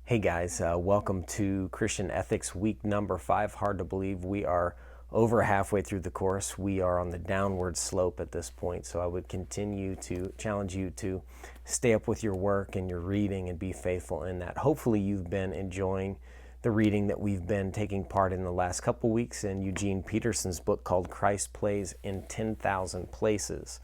Hey guys, welcome to Christian Ethics week number 5. Hard to believe we are over halfway through the course. We are on the downward slope at this point, so I would continue to challenge you to stay up with your work and your reading and be faithful in that. Hopefully you've been enjoying the reading that we've been taking part in the last couple weeks in Eugene Peterson's book called Christ Plays in 10,000 Places.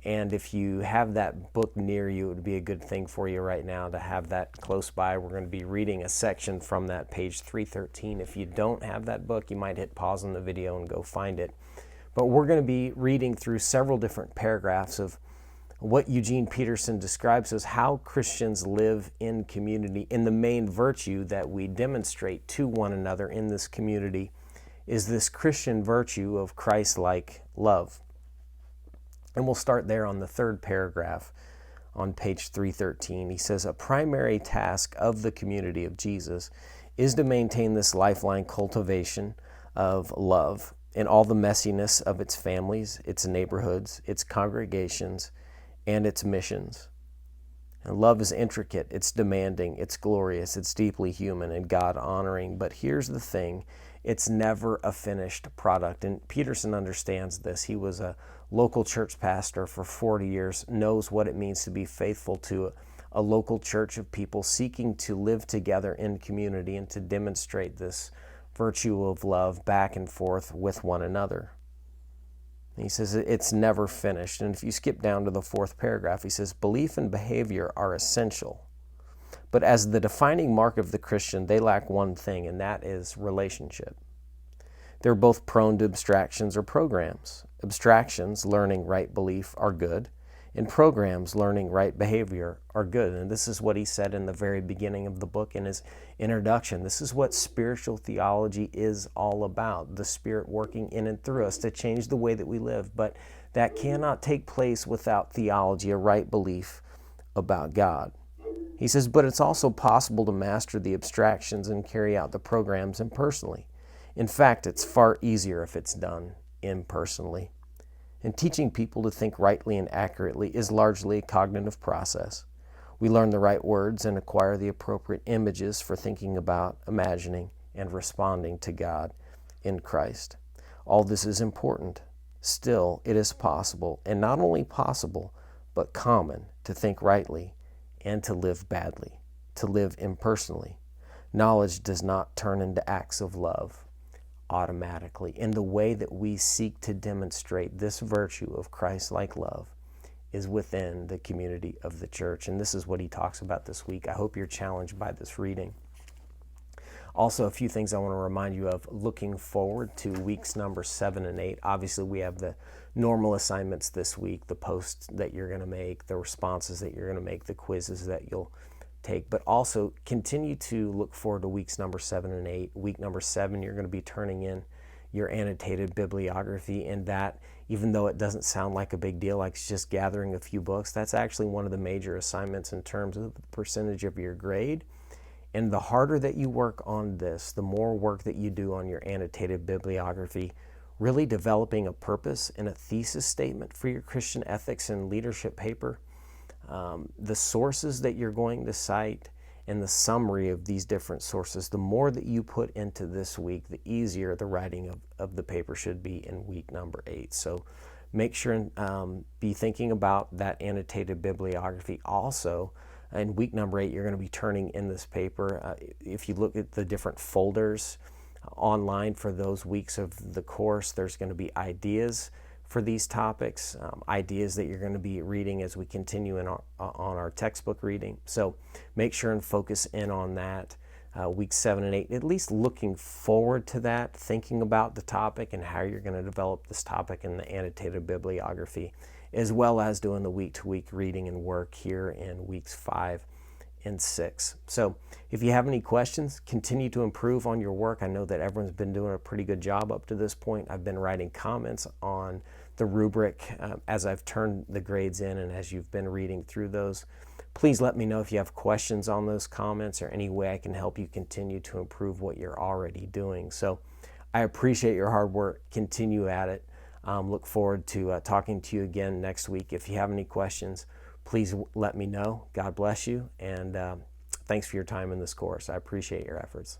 And if you have that book near you, it would be a good thing for you right now to have that close by. We're going to be reading a section from that, page 313. If you don't have that book, you might hit pause on the video and go find it. But we're going to be reading through several different paragraphs of what Eugene Peterson describes as how Christians live in community. And the main virtue that we demonstrate to one another in this community is this Christian virtue of Christ-like love. And we'll start there on the third paragraph on page 313. He says, a primary task of the community of Jesus is to maintain this lifeline cultivation of love in all the messiness of its families, its neighborhoods, its congregations, and its missions. And love is intricate, it's demanding, it's glorious, it's deeply human and God-honoring. But here's the thing, it's never a finished product. And Peterson understands this. He was a local church pastor for 40 years, knows what it means to be faithful to a local church of people seeking to live together in community and to demonstrate this virtue of love back and forth with one another. He says it's never finished. And if you skip down to the fourth paragraph, he says, belief and behavior are essential. But as the defining mark of the Christian, they lack one thing, and that is relationship. They're both prone to abstractions or programs. Abstractions, learning right belief, are good, and programs, learning right behavior, are good. And this is what he said in the very beginning of the book in his introduction. This is what spiritual theology is all about, the Spirit working in and through us to change the way that we live. But that cannot take place without theology, a right belief about God. He says, but it's also possible to master the abstractions and carry out the programs impersonally. In fact, it's far easier if it's done impersonally. And teaching people to think rightly and accurately is largely a cognitive process. We learn the right words and acquire the appropriate images for thinking about, imagining, and responding to God in Christ. All this is important. Still, it is possible, and not only possible, but common, to think rightly and to live badly, to live impersonally. Knowledge does not turn into acts of love automatically. In the way that we seek to demonstrate this virtue of Christ-like love is within the community of the church. And this is what he talks about this week. I hope you're challenged by this reading. Also, a few things I want to remind you of looking forward to weeks number 7 and 8. Obviously, we have the normal assignments this week, the posts that you're going to make, the responses that you're going to make, the quizzes that you'll take, but also continue to look forward to weeks number 7 and 8. Week number 7, you're going to be turning in your annotated bibliography, and that, even though it doesn't sound like a big deal, like it's just gathering a few books, that's actually one of the major assignments in terms of the percentage of your grade. And the harder that you work on this, the more work that you do on your annotated bibliography, really developing a purpose and a thesis statement for your Christian ethics and leadership paper, the sources that you're going to cite and the summary of these different sources, the more that you put into this week, the easier the writing of the paper should be in week number 8. So make sure and be thinking about that annotated bibliography. Also, in week number 8, you're going to be turning in this paper. If you look at the different folders online for those weeks of the course, there's going to be ideas for these topics, ideas that you're going to be reading as we continue on our textbook reading. So make sure and focus in on that weeks 7 and 8, at least looking forward to that, thinking about the topic and how you're going to develop this topic in the annotated bibliography, as well as doing the week-to-week reading and work here in weeks 5 and 6. So if you have any questions, continue to improve on your work. I know that everyone's been doing a pretty good job up to this point. I've been writing comments on the rubric as I've turned the grades in and as you've been reading through those. Please let me know if you have questions on those comments or any way I can help you continue to improve what you're already doing. So I appreciate your hard work. Continue at it. Look forward to talking to you again next week. If you have any questions, please let me know. God bless you, and thanks thanks for your time in this course. I appreciate your efforts.